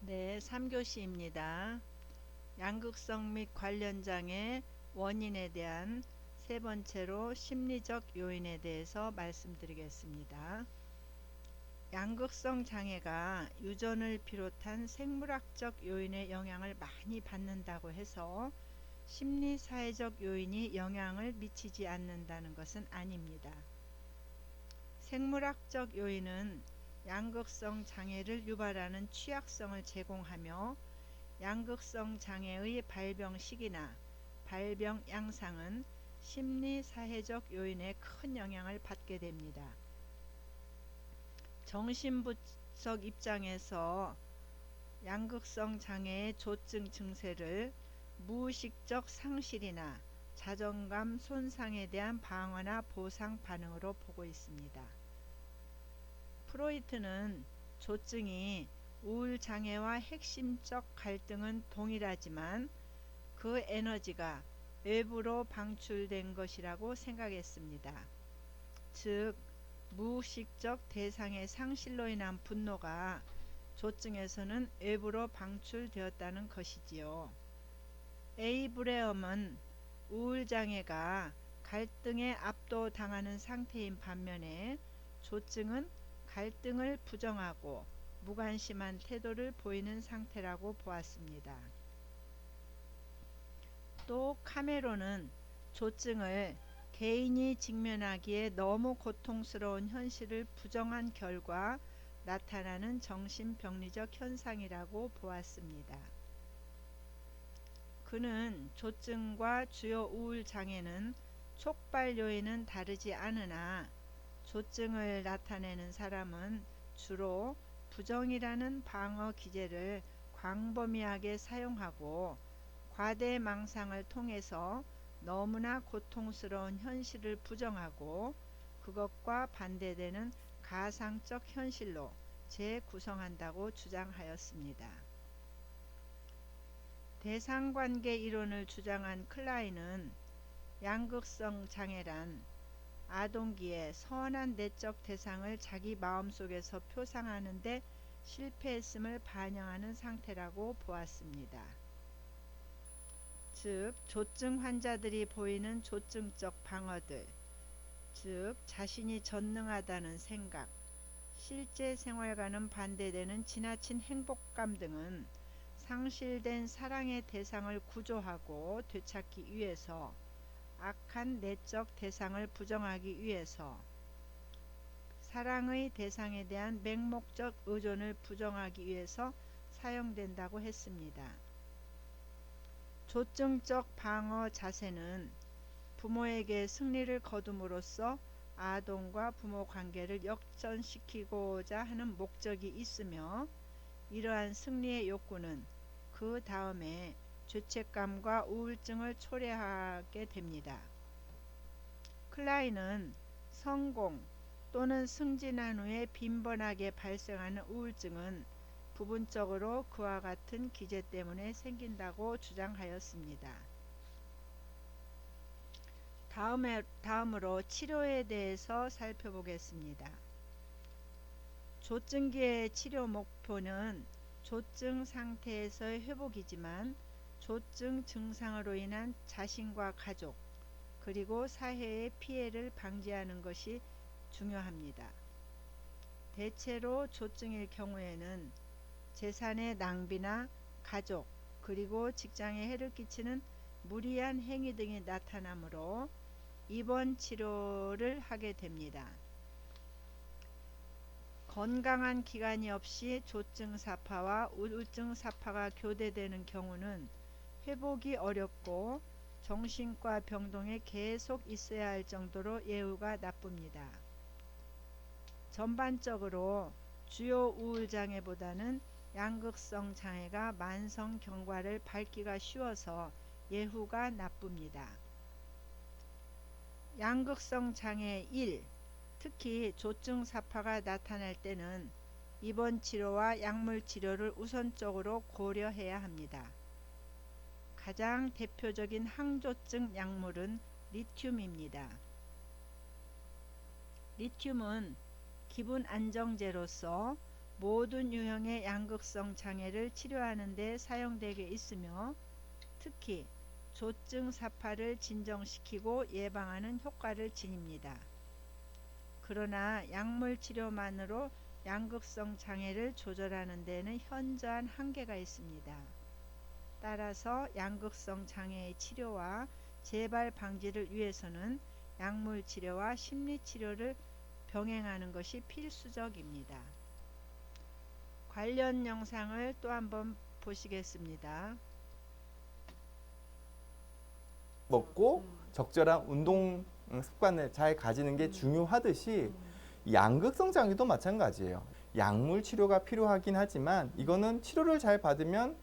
네, 3교시입니다. 양극성 및 관련 장애 원인에 대한 세 번째로 심리적 요인에 대해서 말씀드리겠습니다. 양극성 장애가 유전을 비롯한 생물학적 요인의 영향을 많이 받는다고 해서 심리 사회적 요인이 영향을 미치지 않는다는 것은 아닙니다. 생물학적 요인은 양극성 장애를 유발하는 취약성을 제공하며 양극성 장애의 발병 시기나 발병 양상은 심리 사회적 요인에 큰 영향을 받게 됩니다. 정신분석 입장에서 양극성 장애의 조증 증세를 무의식적 상실이나 자존감 손상에 대한 방어나 보상 반응으로 보고 있습니다. 프로이트는 조증이 우울장애와 핵심적 갈등은 동일하지만 그 에너지가 외부로 방출된 것이라고 생각했습니다. 즉, 무의식적 대상의 상실로 인한 분노가 조증에서는 외부로 방출되었다는 것이지요. 에이브레엄은 우울장애가 갈등에 압도당하는 상태인 반면에 조증은 갈등을 부정하고 무관심한 태도를 보이는 상태라고 보았습니다. 또 카메론은 조증을 개인이 직면하기에 너무 고통스러운 현실을 부정한 결과 나타나는 정신병리적 현상이라고 보았습니다. 그는 조증과 주요 우울장애는 촉발 요인은 다르지 않으나 조증을 나타내는 사람은 주로 부정이라는 방어 기제를 광범위하게 사용하고 과대망상을 통해서 너무나 고통스러운 현실을 부정하고 그것과 반대되는 가상적 현실로 재구성한다고 주장하였습니다. 대상관계 이론을 주장한 클라인은 양극성 장애란 아동기에 선한 내적 대상을 자기 마음속에서 표상하는 데 실패했음을 반영하는 상태라고 보았습니다. 즉, 조증 환자들이 보이는 조증적 방어들, 즉 자신이 전능하다는 생각, 실제 생활과는 반대되는 지나친 행복감 등은 상실된 사랑의 대상을 구조하고 되찾기 위해서, 악한 내적 대상을 부정하기 위해서, 사랑의 대상에 대한 맹목적 의존을 부정하기 위해서 사용된다고 했습니다. 조증적 방어 자세는 부모에게 승리를 거둠으로써 아동과 부모 관계를 역전시키고자 하는 목적이 있으며, 이러한 승리의 욕구는 그 다음에 죄책감과 우울증을 초래하게 됩니다. 클라인은 성공 또는 승진한 후에 빈번하게 발생하는 우울증은 부분적으로 그와 같은 기제 때문에 생긴다고 주장하였습니다. 다음으로 치료에 대해서 살펴보겠습니다. 조증기의 치료 목표는 조증 상태에서의 회복이지만 조증 증상으로 인한 자신과 가족 그리고 사회의 피해를 방지하는 것이 중요합니다. 대체로 조증일 경우에는 재산의 낭비나 가족 그리고 직장에 해를 끼치는 무리한 행위 등이 나타나므로 입원 치료를 하게 됩니다. 건강한 기간이 없이 조증 사파와 우울증 사파가 교대되는 경우는 회복이 어렵고 정신과 병동에 계속 있어야 할 정도로 예후가 나쁩니다. 전반적으로 주요 우울장애보다는 양극성 장애가 만성 경과를 밟기가 쉬워서 예후가 나쁩니다. 양극성 장애 1. 특히 조증 사파가 나타날 때는 입원 치료와 약물 치료를 우선적으로 고려해야 합니다. 가장 대표적인 항조증 약물은 리튬입니다. 리튬은 기분 안정제로서 모든 유형의 양극성 장애를 치료하는 데 사용되게 있으며 특히 조증 사파를 진정시키고 예방하는 효과를 지닙니다. 그러나 약물 치료만으로 양극성 장애를 조절하는 데는 현저한 한계가 있습니다. 따라서 양극성 장애의 치료와 재발 방지를 위해서는 약물 치료와 심리 치료를 병행하는 것이 필수적입니다. 관련 영상을 또 한번 보시겠습니다. 먹고 적절한 운동 습관을 잘 가지는 게 중요하듯이 양극성 장애도 마찬가지예요. 약물 치료가 필요하긴 하지만 이거는 치료를 잘 받으면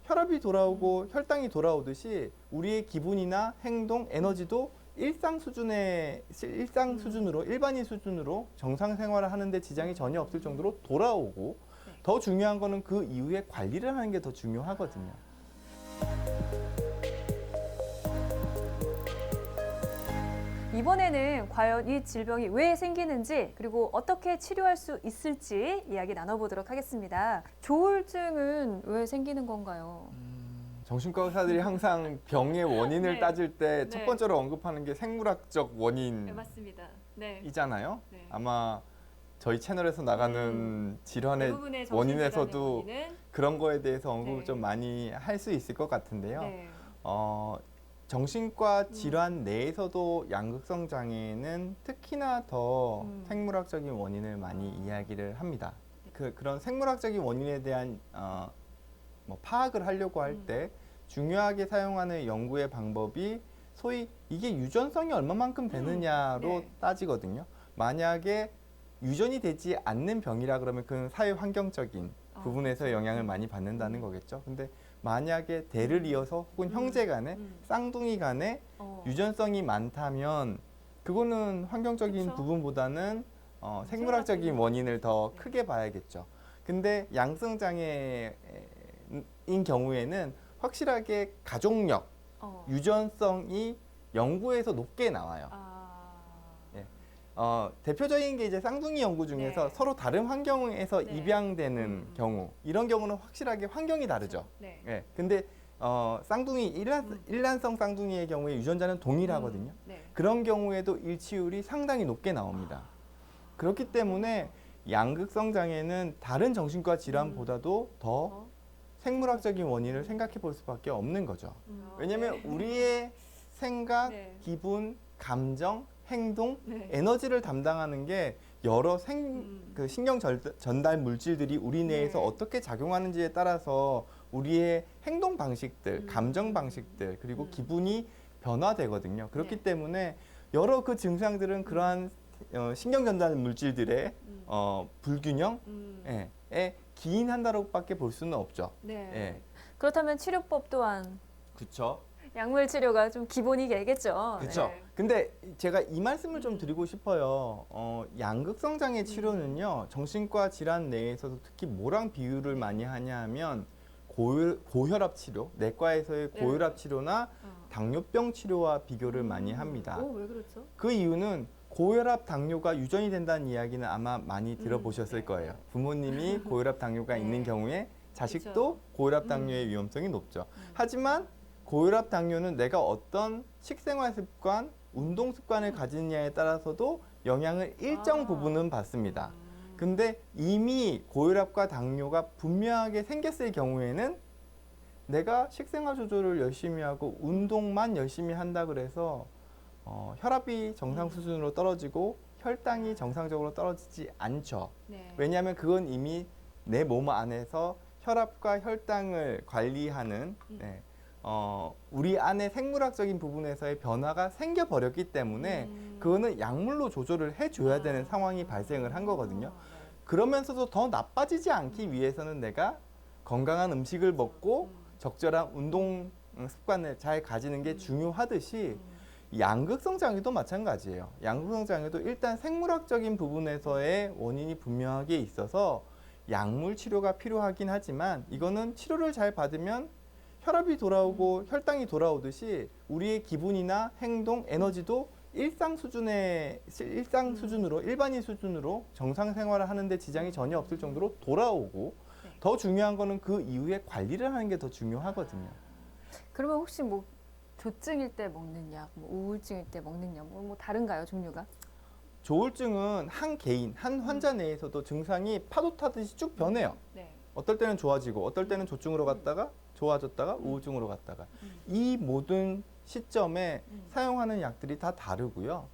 혈압이 돌아오고 혈당이 돌아오듯이 우리의 기분이나 행동, 에너지도 일상 수준으로 일반인 수준으로 정상 생활을 하는데 지장이 전혀 없을 정도로 돌아오고 더 중요한 거는 그 이후에 관리를 하는 게 더 중요하거든요. 이번에는 과연 이 질병이 왜 생기는지 그리고 어떻게 치료할 수 있을지 이야기 나눠보도록 하겠습니다. 조울증은 왜 생기는 건가요? 정신과 의사들이 항상 병의 원인을 네. 따질 때 첫 네. 번째로 언급하는 게 생물학적 원인이잖아요. 맞습니다. 네. 아마 저희 채널에서 나가는 질환의 대부분의 원인에서도 정신질환의 원인은 그런 거에 대해서 언급을 네. 좀 많이 할 수 있을 것 같은데요. 네. 정신과 질환 내에서도 양극성 장애는 특히나 더 생물학적인 원인을 많이 이야기를 합니다. 그런 생물학적인 원인에 대한 파악을 하려고 할 때 중요하게 사용하는 연구의 방법이 소위 이게 유전성이 얼마만큼 되느냐로 네. 따지거든요. 만약에 유전이 되지 않는 병이라 그러면 그건 사회 환경적인 부분에서 영향을 많이 받는다는 거겠죠. 근데 만약에 대를 이어서 혹은 형제 간에 쌍둥이 간에 유전성이 많다면 그거는 환경적인 그쵸? 부분보다는 생물학적인 원인을 더 크게 봐야겠죠. 근데 양성 장애인 경우에는 확실하게 가족력, 유전성이 연구에서 높게 나와요. 대표적인 게 이제 쌍둥이 연구 중에서 네. 서로 다른 환경에서 네. 입양되는 경우, 이런 경우는 확실하게 환경이 다르죠. 네. 예. 근데 쌍둥이 일란성 쌍둥이의 경우에 유전자는 동일하거든요. 네. 그런 경우에도 일치율이 상당히 높게 나옵니다. 그렇기 때문에 양극성 장애는 다른 정신과 질환보다도 더 생물학적인 원인을 생각해 볼 수밖에 없는 거죠. 왜냐하면 우리의 생각, 네. 기분, 감정, 행동, 네. 에너지를 담당하는 게 여러 그 신경 전달 물질들이 우리 내에서 네. 어떻게 작용하는지에 따라서 우리의 행동 방식들, 감정 방식들, 그리고 기분이 변화되거든요. 그렇기 네. 때문에 여러 그 증상들은 그러한 신경 전달 물질들의 불균형에 기인한다고밖에 볼 수는 없죠. 네. 예. 그렇다면 치료법 또한 그렇죠. 약물 치료가 좀 기본이 되겠죠. 그렇죠. 네. 근데 제가 이 말씀을 좀 드리고 싶어요. 양극성 장애 치료는요, 정신과 질환 내에서도 특히 뭐랑 비유를 많이 하냐 하면 고혈압 치료, 내과에서의 네. 고혈압 치료나 당뇨병 치료와 비교를 많이 합니다. 왜 그렇죠? 그 이유는 고혈압, 당뇨가 유전이 된다는 이야기는 아마 많이 네. 들어보셨을 거예요. 부모님이 고혈압, 당뇨가 네. 있는 경우에 자식도 그렇죠. 고혈압, 당뇨의 위험성이 높죠. 하지만 고혈압, 당뇨는 내가 어떤 식생활 습관, 운동 습관을 가지느냐에 따라서도 영향을 일정 부분은 받습니다. 근데 이미 고혈압과 당뇨가 분명하게 생겼을 경우에는 내가 식생활 조절을 열심히 하고 운동만 열심히 한다 그래서 혈압이 정상 수준으로 떨어지고 혈당이 정상적으로 떨어지지 않죠. 네. 왜냐하면 그건 이미 내 몸 안에서 혈압과 혈당을 관리하는 우리 안에 생물학적인 부분에서의 변화가 생겨버렸기 때문에 그거는 약물로 조절을 해줘야 되는 상황이 발생을 한 거거든요. 그러면서도 더 나빠지지 않기 위해서는 내가 건강한 음식을 먹고 적절한 운동 습관을 잘 가지는 게 중요하듯이 양극성 장애도 마찬가지예요. 양극성 장애도 일단 생물학적인 부분에서의 원인이 분명하게 있어서 약물 치료가 필요하긴 하지만 이거는 치료를 잘 받으면 혈압이 돌아오고 혈당이 돌아오듯이 우리의 기분이나 행동, 에너지도 일상 수준으로 일반인 수준으로 정상 생활을 하는데 지장이 전혀 없을 정도로 돌아오고 네. 더 중요한 거는 그 이후에 관리를 하는 게 더 중요하거든요. 그러면 혹시 뭐 조증일 때 먹는 약, 뭐 우울증일 때 먹는 약, 뭐 다른가요, 종류가? 조울증은 한 개인, 한 환자 내에서도 증상이 파도 타듯이 쭉 변해요. 네. 어떨 때는 좋아지고 어떨 때는 조증으로 갔다가 좋아졌다가 우울증으로 갔다가 이 모든 시점에 사용하는 약들이 다 다르고요.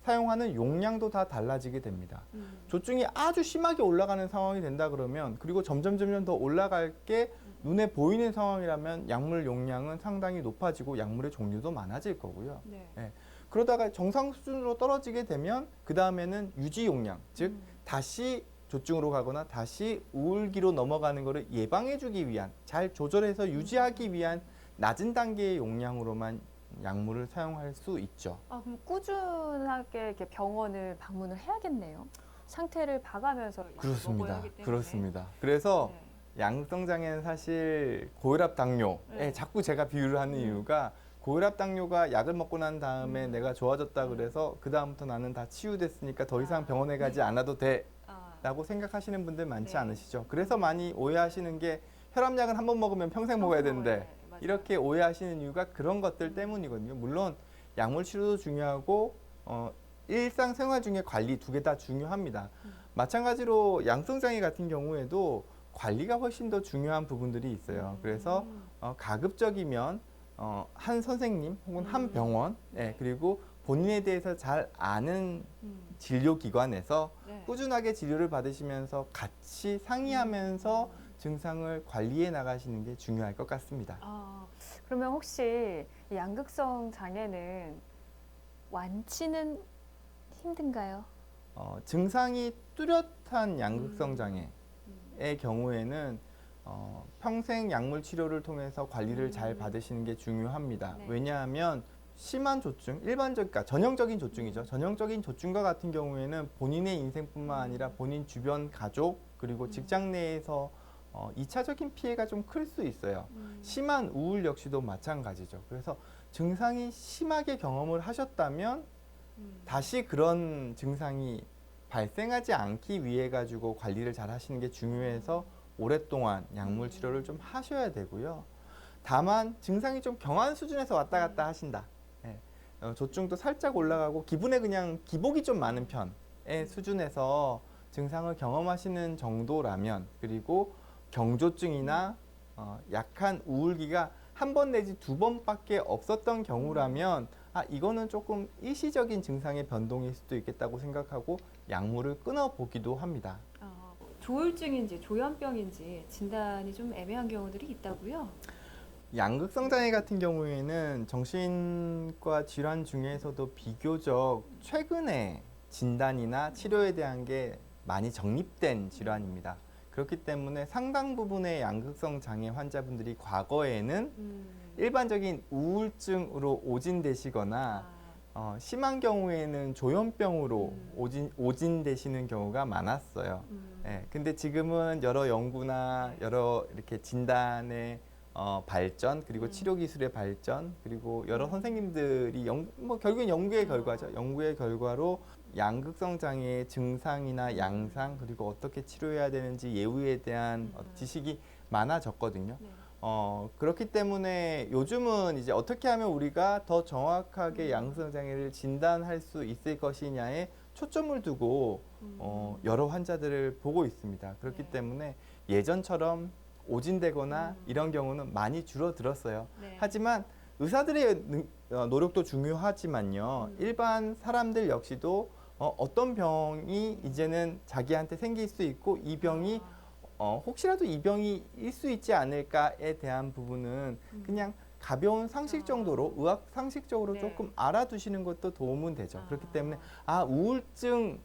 사용하는 용량도 다 달라지게 됩니다. 조증이 아주 심하게 올라가는 상황이 된다 그러면 그리고 점점 더 올라갈 게 눈에 보이는 상황이라면 약물 용량은 상당히 높아지고 약물의 종류도 많아질 거고요. 네. 그러다가 정상 수준으로 떨어지게 되면 그 다음에는 유지 용량, 즉 다시 조증으로 가거나 다시 우울기로 넘어가는 것을 예방해주기 위한, 잘 조절해서 유지하기 위한 낮은 단계의 용량으로만 약물을 사용할 수 있죠. 아, 그럼 꾸준하게 이렇게 병원을 방문을 해야겠네요. 상태를 봐가면서 이렇게 먹어야 그렇습니다. 하기 때문에. 그렇습니다. 그래서 네. 양극성 장애는 사실 고혈압 당뇨에 네. 자꾸 제가 비유를 하는 이유가 고혈압 당뇨가 약을 먹고 난 다음에 내가 좋아졌다 그래서 그 다음부터 나는 다 치유됐으니까 더 이상 병원에 가지 않아도 돼 라고 생각하시는 분들 많지 네. 않으시죠. 그래서 많이 오해하시는 게 혈압약은 한 번 먹으면 평생 먹어야 되는데 이렇게 오해하시는 이유가 그런 것들 때문이거든요. 물론 약물 치료도 중요하고 일상생활 중에 관리 두 개 다 중요합니다. 마찬가지로 양성장애 같은 경우에도 관리가 훨씬 더 중요한 부분들이 있어요. 그래서 가급적이면 한 선생님 혹은 한 병원 그리고 본인에 대해서 잘 아는 진료기관에서 네. 꾸준하게 치료를 받으시면서 같이 상의하면서 증상을 관리해 나가시는 게 중요할 것 같습니다. 그러면 혹시 이 양극성 장애는 완치는 힘든가요? 증상이 뚜렷한 양극성 장애의 경우에는 평생 약물 치료를 통해서 관리를 잘 받으시는 게 중요합니다. 네. 왜냐하면 심한 조증, 그러니까 전형적인 조증이죠. 전형적인 조증과 같은 경우에는 본인의 인생뿐만 아니라 본인 주변 가족 그리고 직장 내에서 2차적인 피해가 좀 클 수 있어요. 심한 우울 역시도 마찬가지죠. 그래서 증상이 심하게 경험을 하셨다면 다시 그런 증상이 발생하지 않기 위해 가지고 관리를 잘 하시는 게 중요해서 오랫동안 약물 치료를 좀 하셔야 되고요. 다만 증상이 좀 경한 수준에서 왔다 갔다 하신다. 조증도 살짝 올라가고 기분에 그냥 기복이 좀 많은 편의 수준에서 증상을 경험하시는 정도라면 그리고 경조증이나 약한 우울기가 한 번 내지 두 번밖에 없었던 경우라면 이거는 조금 일시적인 증상의 변동일 수도 있겠다고 생각하고 약물을 끊어보기도 합니다. 조울증인지 조현병인지 진단이 좀 애매한 경우들이 있다고요? 양극성 장애 같은 경우에는 정신과 질환 중에서도 비교적 최근에 진단이나 치료에 대한 게 많이 정립된 질환입니다. 그렇기 때문에 상당 부분의 양극성 장애 환자분들이 과거에는 일반적인 우울증으로 오진되시거나 심한 경우에는 조현병으로 오진되시는 경우가 많았어요. 근데 지금은 여러 연구나 여러 이렇게 진단의 발전 그리고 치료 기술의 발전 그리고 여러 선생님들이 결국엔 연구의 결과죠. 연구의 결과로 양극성 장애의 증상이나 양상 그리고 어떻게 치료해야 되는지 예후에 대한 지식이 많아졌거든요. 그렇기 때문에 요즘은 이제 어떻게 하면 우리가 더 정확하게 양극성 장애를 진단할 수 있을 것이냐에 초점을 두고 여러 환자들을 보고 있습니다. 그렇기 때문에 예전처럼 오진되거나 이런 경우는 많이 줄어들었어요. 하지만 의사들의 노력도 중요하지만요. 일반 사람들 역시도 어떤 병이 이제는 자기한테 생길 수 있고 이 병이 혹시라도 이 병이 일 수 있지 않을까에 대한 부분은 그냥 가벼운 상식 정도로 의학 상식적으로 조금 알아두시는 것도 도움은 되죠. 그렇기 때문에 우울증이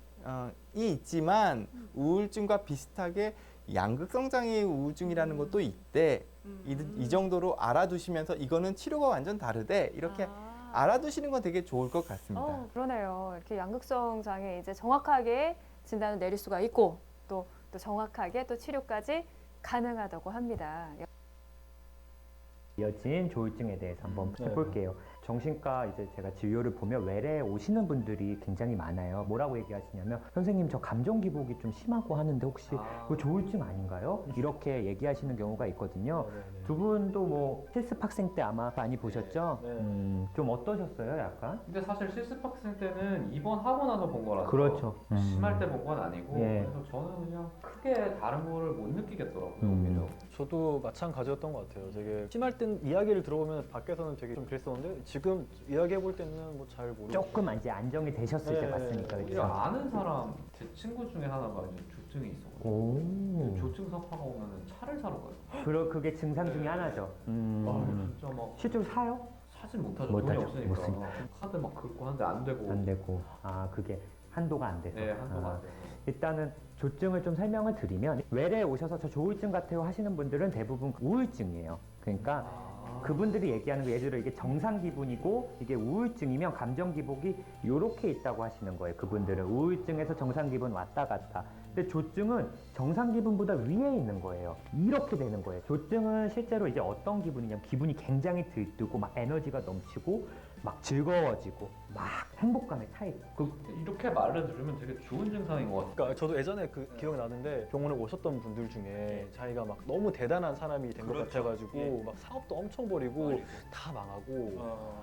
있지만 우울증과 비슷하게 양극성 장애의 우울증이라는 것도 있대. 이 정도로 알아두시면서 이거는 치료가 완전 다르대. 이렇게 알아두시는 건 되게 좋을 것 같습니다. 그러네요. 이렇게 양극성 장애 이제 정확하게 진단을 내릴 수가 있고 또 정확하게 또 치료까지 가능하다고 합니다. 이어진 조울증에 대해서 한번 해볼게요. 정신과 이제 제가 진료를 보면 외래에 오시는 분들이 굉장히 많아요. 뭐라고 얘기하시냐면 선생님 저 감정 기복이 좀 심하고 하는데 혹시 이거 조울증 아닌가요? 이렇게 얘기하시는 경우가 있거든요. 두 분도 뭐 실습 학생 때 아마 많이 보셨죠? 네. 좀 어떠셨어요, 약간? 근데 사실 실습 학생 때는 입원하고 나서 본 거라서 그렇죠. 심할 때 본 건 아니고 예. 그래서 저는 그냥 크게 다른 거를 못 느끼겠더라고요. 오히려. 저도 마찬가지였던 것 같아요. 되게 심할 땐 이야기를 들어보면 밖에서는 되게 좀 그랬었는데 지금 이야기해 볼 때는 뭐 잘 모르고 조금 이제 안정이 되셨을 때 네. 봤으니까 오히려 그렇죠. 아는 사람 제 친구 중에 하나가 이제 조증이 있어가지고 오. 조증 사파가 오면은 차를 사러 가요. 그게 증상 중에 하나죠. 진짜 막 실제로 사요? 사진 못하죠. 못 돈이 하죠. 없으니까 못 쓰니까. 카드 막 긁고 하는데 안 되고. 안 되고. 아, 그게 한도가 안 돼서. 네, 한도가 안 돼서. 일단은 조증을 좀 설명을 드리면 외래에 오셔서 저 조울증 같아요 하시는 분들은 대부분 우울증이에요. 그러니까 그분들이 얘기하는 거 예를 들어 이게 정상 기분이고 이게 우울증이면 감정 기복이 요렇게 있다고 하시는 거예요. 그분들은 우울증에서 정상 기분 왔다 갔다. 근데 조증은 정상 기분보다 위에 있는 거예요. 이렇게 되는 거예요. 조증은 실제로 이제 어떤 기분이냐면 기분이 굉장히 들뜨고 막 에너지가 넘치고 막 즐거워지고 막 행복감에 차 있고 이렇게 말을 들으면 되게 좋은 증상인 것 같아요. 그러니까 저도 예전에 그 기억이 나는데 병원에 오셨던 분들 중에 자기가 막 너무 대단한 사람이 된 것 같아가지고 막 사업도 엄청 벌이고 다 망하고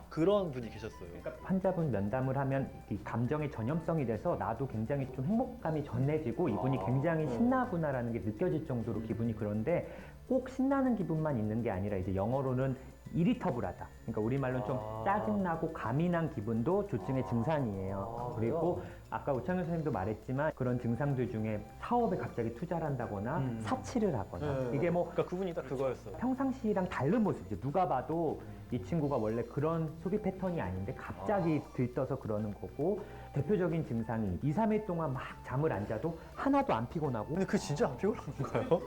그런 분이 계셨어요. 환자분 면담을 하면 이 감정의 전염성이 돼서 나도 굉장히 좀 행복감이 전해지고 이분이 굉장히 신나구나라는 게 느껴질 정도로 기분이 그런데 꼭 신나는 기분만 있는 게 아니라 이제 영어로는 이리터블하다. 그러니까 우리말로는 좀 짜증나고 감이 난 기분도 조증의 증상이에요. 그리고 아까 우창현 선생님도 말했지만 그런 증상들 중에 사업에 갑자기 투자를 한다거나 사치를 하거나 이게 뭐 그러니까 그분이 딱 그거였어요. 평상시랑 다른 모습이죠. 누가 봐도 이 친구가 원래 그런 소비 패턴이 아닌데 갑자기 들떠서 그러는 거고 대표적인 증상이 2, 3일 동안 막 잠을 안 자도 하나도 안 피곤하고 근데 그게 진짜 안 피곤한가요?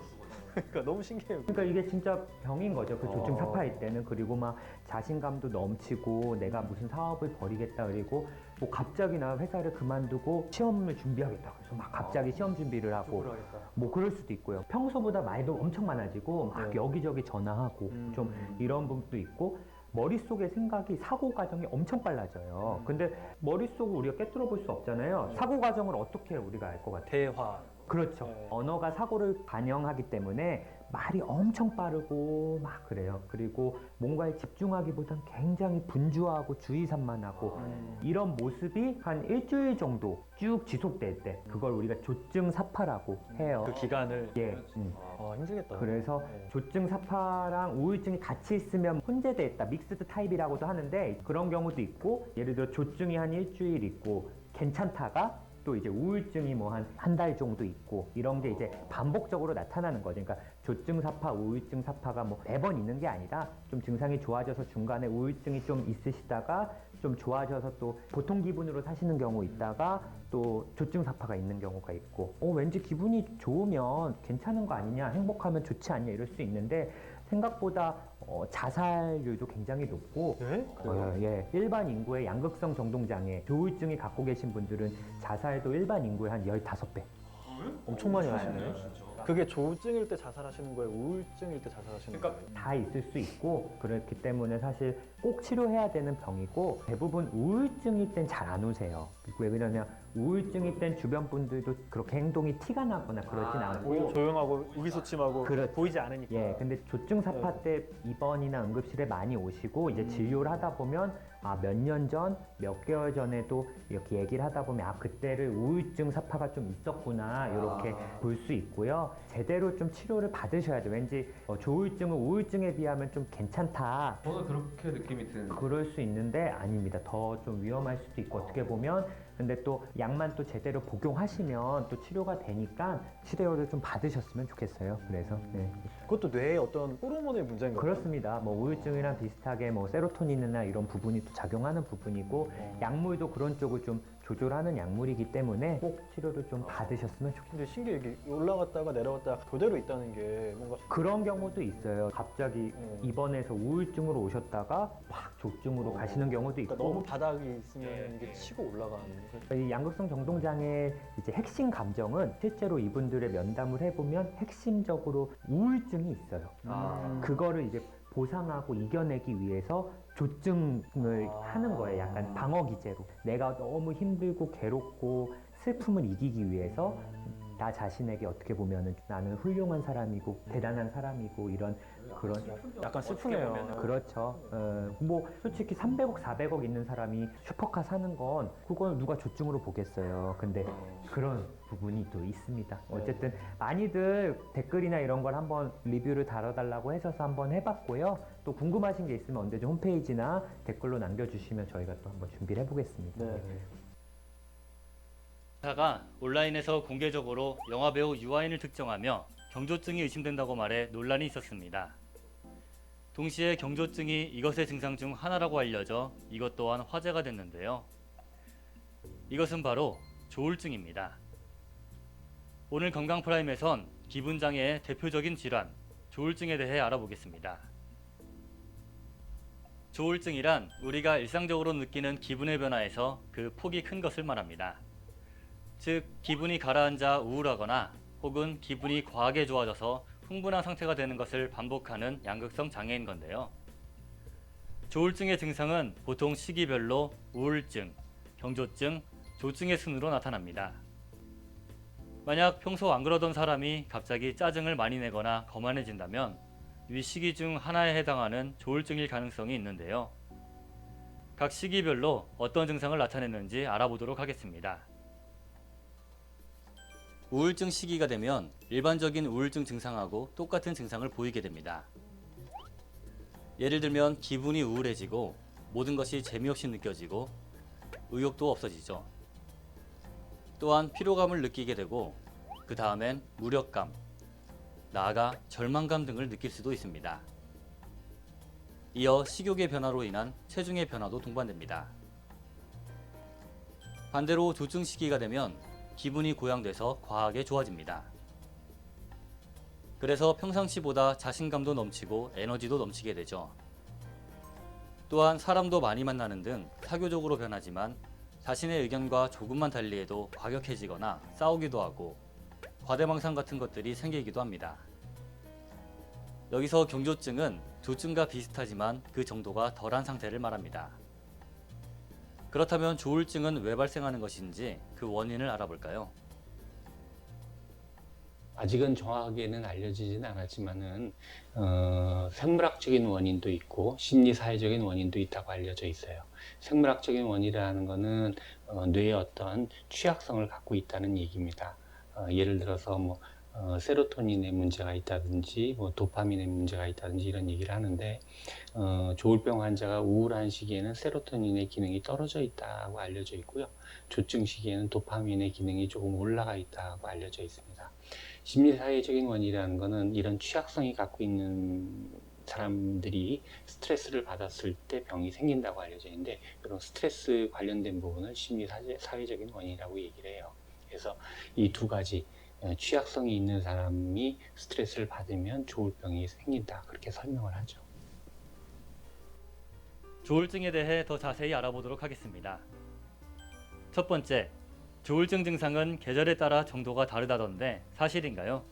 그러니까 너무 신기해요. 그러니까 이게 진짜 병인 거죠. 그 조증 사파일 때는. 그리고 막 자신감도 넘치고 내가 무슨 사업을 벌이겠다 그리고 뭐 갑자기 나 회사를 그만두고 시험을 준비하겠다. 그래서 막 갑자기 시험 준비를 하고 뭐 그럴 수도 있고요. 평소보다 말도 엄청 많아지고 막 여기저기 전화하고 좀 이런 부분도 있고 머릿속의 생각이 사고 과정이 엄청 빨라져요. 근데 머릿속을 우리가 꿰뚫어 볼 수 없잖아요. 사고 과정을 어떻게 우리가 알 것 같아요? 대화. 그렇죠. 네. 언어가 사고를 반영하기 때문에 말이 엄청 빠르고 막 그래요. 그리고 뭔가에 집중하기보단 굉장히 분주하고 주의산만하고 이런 모습이 한 일주일 정도 쭉 지속될 때 그걸 우리가 조증 사파라고 해요. 그 기간을. 예. 힘들겠다. 그래서 네. 조증 사파랑 우울증이 같이 있으면 혼재돼 있다. 믹스드 타입이라고도 하는데 그런 경우도 있고 예를 들어 조증이 한 일주일 있고 괜찮다가 또 이제 우울증이 뭐 한 달 정도 있고 이런 게 이제 반복적으로 나타나는 거죠. 그러니까 조증 사파, 우울증 사파가 뭐 매번 있는 게 아니라 좀 증상이 좋아져서 중간에 우울증이 좀 있으시다가 좀 좋아져서 또 보통 기분으로 사시는 경우 있다가 또 조증 사파가 있는 경우가 있고 왠지 기분이 좋으면 괜찮은 거 아니냐 행복하면 좋지 않냐 이럴 수 있는데 생각보다 자살률도 굉장히 높고 네? 예, 일반 인구의 양극성 정동장애 조울증이 갖고 계신 분들은 자살도 일반 인구의 한 15배 엄청 많이 하시네요. 그게 조증일 때 자살하시는 거예요? 우울증일 때 자살하시는 거예요? 다 있을 수 있고 그렇기 때문에 사실 꼭 치료해야 되는 병이고 대부분 우울증일 땐 잘 안 오세요. 왜 그러냐면 우울증일 땐 주변 분들도 그렇게 행동이 티가 나거나 그러진 않고 오히려 조용하고 의기소침하고 그렇죠. 보이지 않으니까. 예, 근데 조증 사파 때 입원이나 응급실에 많이 오시고 이제 진료를 하다 보면 몇 년 전, 몇 개월 전에도 이렇게 얘기를 하다 보면 그때를 우울증 사파가 좀 있었구나 이렇게 볼 수 있고요. 제대로 좀 치료를 받으셔야 돼요. 왠지 조울증은 우울증에 비하면 좀 괜찮다. 저는 그렇게 느낌이 드는데 그럴 수 있는데 아닙니다. 더 좀 위험할 수도 있고 어떻게 보면 근데 또 약만 또 제대로 복용하시면 또 치료가 되니까 치료를 좀 받으셨으면 좋겠어요. 그래서 네. 그것도 뇌의 어떤 호르몬의 문제인 거예요? 그렇습니다. 뭐 우울증이랑 비슷하게 뭐 세로토닌이나 이런 부분이 또 작용하는 부분이고 약물도 그런 쪽을 좀 조절하는 약물이기 때문에 꼭 치료를 좀 받으셨으면 좋겠어요. 근데 신기해 이게 올라갔다가 내려갔다가 그대로 있다는 게 뭔가 그런 경우도 있어요. 갑자기 입원해서 우울증으로 오셨다가 확 조증으로 가시는 경우도 있고. 그러니까 너무 바닥이 있으면 이게 치고 올라가는 이 양극성 정동장애 이제 핵심 감정은 실제로 이분들의 면담을 해보면 핵심적으로 우울증이 있어요. 그거를 이제 보상하고 이겨내기 위해서 조증을 하는 거예요. 약간 방어 기제로. 내가 너무 힘들고 괴롭고 슬픔을 이기기 위해서 나 자신에게 어떻게 보면은 나는 훌륭한 사람이고 대단한 사람이고 이런 그런 약간 슬프네요. 그렇죠. 뭐 솔직히 300억, 400억 있는 사람이 슈퍼카 사는 건 그건 누가 조증으로 보겠어요. 근데 그런 부분이 또 있습니다. 어쨌든 많이들 댓글이나 이런 걸 한번 리뷰를 달아달라고 하셔서 한번 해봤고요. 또 궁금하신 게 있으면 언제든 홈페이지나 댓글로 남겨주시면 저희가 또 한번 준비를 해보겠습니다. 네. 가 온라인에서 공개적으로 영화배우 유아인을 특정하며 경조증이 의심된다고 말해 논란이 있었습니다. 동시에 경조증이 이것의 증상 중 하나라고 알려져 이것 또한 화제가 됐는데요. 이것은 바로 조울증입니다. 오늘 건강프라임에선 기분장애의 대표적인 질환, 조울증에 대해 알아보겠습니다. 조울증이란 우리가 일상적으로 느끼는 기분의 변화에서 그 폭이 큰 것을 말합니다. 즉, 기분이 가라앉아 우울하거나 혹은 기분이 과하게 좋아져서 흥분한 상태가 되는 것을 반복하는 양극성 장애인 건데요. 조울증의 증상은 보통 시기별로 우울증, 경조증, 조증의 순으로 나타납니다. 만약 평소 안 그러던 사람이 갑자기 짜증을 많이 내거나 거만해진다면 위 시기 중 하나에 해당하는 조울증일 가능성이 있는데요. 각 시기별로 어떤 증상을 나타내는지 알아보도록 하겠습니다. 우울증 시기가 되면 일반적인 우울증 증상하고 똑같은 증상을 보이게 됩니다. 예를 들면 기분이 우울해지고 모든 것이 재미없이 느껴지고 의욕도 없어지죠. 또한 피로감을 느끼게 되고 그 다음엔 무력감, 나아가 절망감 등을 느낄 수도 있습니다. 이어 식욕의 변화로 인한 체중의 변화도 동반됩니다. 반대로 조증 시기가 되면 기분이 고양돼서 과하게 좋아집니다. 그래서 평상시보다 자신감도 넘치고 에너지도 넘치게 되죠. 또한 사람도 많이 만나는 등 사교적으로 변하지만 자신의 의견과 조금만 달리해도 과격해지거나 싸우기도 하고 과대망상 같은 것들이 생기기도 합니다. 여기서 경조증은 조증과 비슷하지만 그 정도가 덜한 상태를 말합니다. 그렇다면 조울증은 왜 발생하는 것인지 그 원인을 알아볼까요? 아직은 정확하게는 알려지진 않았지만은 생물학적인 원인도 있고 심리사회적인 원인도 있다고 알려져 있어요. 생물학적인 원인이라는 것은 뇌의 어떤 취약성을 갖고 있다는 얘기입니다. 예를 들어서 뭐 세로토닌에 문제가 있다든지 뭐 도파민에 문제가 있다든지 이런 얘기를 하는데 조울병 환자가 우울한 시기에는 세로토닌의 기능이 떨어져 있다고 알려져 있고요. 조증 시기에는 도파민의 기능이 조금 올라가 있다고 알려져 있습니다. 심리사회적인 원인이라는 것은 이런 취약성이 갖고 있는 사람들이 스트레스를 받았을 때 병이 생긴다고 알려져 있는데 이런 스트레스 관련된 부분을 심리사회적인 원인이라고 얘기를 해요. 그래서 이 두 가지 취약성이 있는 사람이 스트레스를 받으면 조울병이 생긴다 그렇게 설명을 하죠. 조울증에 대해 더 자세히 알아보도록 하겠습니다. 첫 번째, 조울증 증상은 계절에 따라 정도가 다르다던데 사실인가요?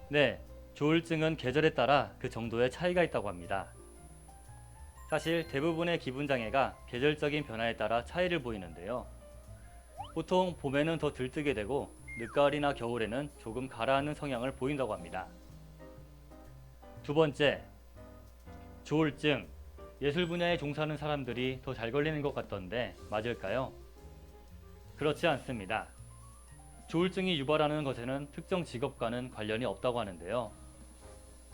네, 조울증은 계절에 따라 그 정도의 차이가 있다고 합니다. 사실 대부분의 기분장애가 계절적인 변화에 따라 차이를 보이는데요. 보통 봄에는 더 들뜨게 되고 늦가을이나 겨울에는 조금 가라앉는 성향을 보인다고 합니다. 두 번째, 조울증, 예술 분야에 종사하는 사람들이 더 잘 걸리는 것 같던데 맞을까요? 그렇지 않습니다. 조울증이 유발하는 것에는 특정 직업과는 관련이 없다고 하는데요.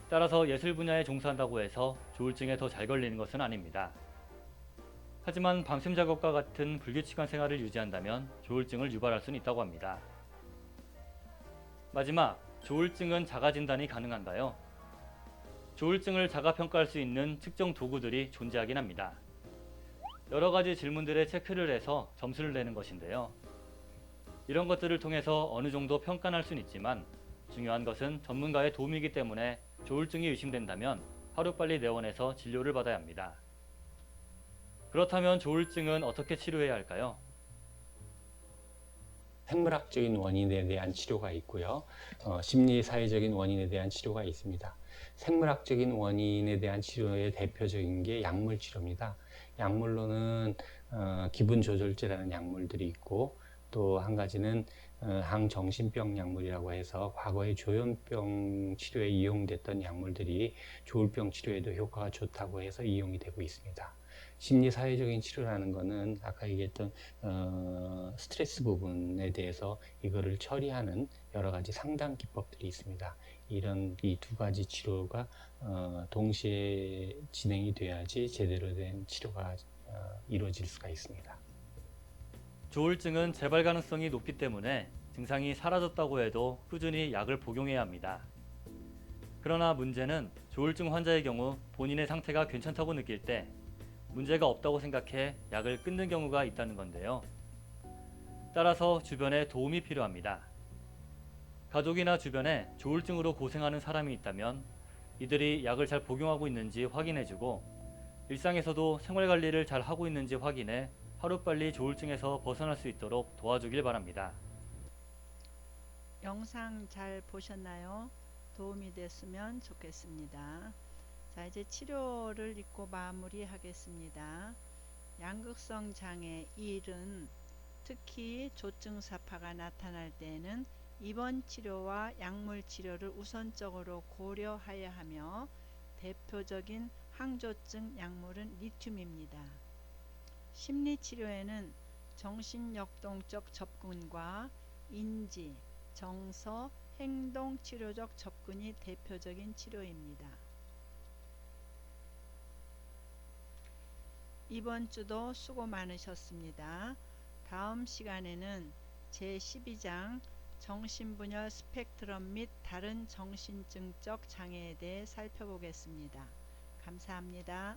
따라서 예술 분야에 종사한다고 해서 조울증에 더 잘 걸리는 것은 아닙니다. 하지만 밤샘 작업과 같은 불규칙한 생활을 유지한다면 조울증을 유발할 수는 있다고 합니다. 마지막, 조울증은 자가진단이 가능한가요? 조울증을 자가평가할 수 있는 측정 도구들이 존재하긴 합니다. 여러 가지 질문들에 체크를 해서 점수를 내는 것인데요. 이런 것들을 통해서 어느 정도 평가할 수는 있지만 중요한 것은 전문가의 도움이기 때문에 조울증이 의심된다면 하루빨리 내원해서 진료를 받아야 합니다. 그렇다면 조울증은 어떻게 치료해야 할까요? 생물학적인 원인에 대한 치료가 있고요. 심리사회적인 원인에 대한 치료가 있습니다. 생물학적인 원인에 대한 치료의 대표적인 게 약물 치료입니다. 약물로는 기분 조절제라는 약물들이 있고, 또 한 가지는 항정신병 약물이라고 해서 과거에 조현병 치료에 이용됐던 약물들이 조울병 치료에도 효과가 좋다고 해서 이용이 되고 있습니다. 심리사회적인 치료라는 것은 아까 얘기했던 스트레스 부분에 대해서 이거를 처리하는 여러 가지 상담 기법들이 있습니다. 이런 이 두 가지 치료가 동시에 진행이 돼야지 제대로 된 치료가 이루어질 수가 있습니다. 조울증은 재발 가능성이 높기 때문에 증상이 사라졌다고 해도 꾸준히 약을 복용해야 합니다. 그러나 문제는 조울증 환자의 경우 본인의 상태가 괜찮다고 느낄 때 문제가 없다고 생각해 약을 끊는 경우가 있다는 건데요. 따라서 주변에 도움이 필요합니다. 가족이나 주변에 조울증으로 고생하는 사람이 있다면 이들이 약을 잘 복용하고 있는지 확인해주고, 일상에서도 생활관리를 잘 하고 있는지 확인해 하루빨리 조울증에서 벗어날 수 있도록 도와주길 바랍니다. 영상 잘 보셨나요? 도움이 됐으면 좋겠습니다. 자, 이제 치료를 읽고 마무리하겠습니다. 양극성 장애 1은 특히 조증사파가 나타날 때에는 입원 치료와 약물 치료를 우선적으로 고려해야 하며, 대표적인 항조증 약물은 리튬입니다. 심리치료에는 정신역동적 접근과 인지, 정서, 행동 치료적 접근이 대표적인 치료입니다. 이번 주도 수고 많으셨습니다. 다음 시간에는 제12장 정신분열 스펙트럼 및 다른 정신증적 장애에 대해 살펴보겠습니다. 감사합니다.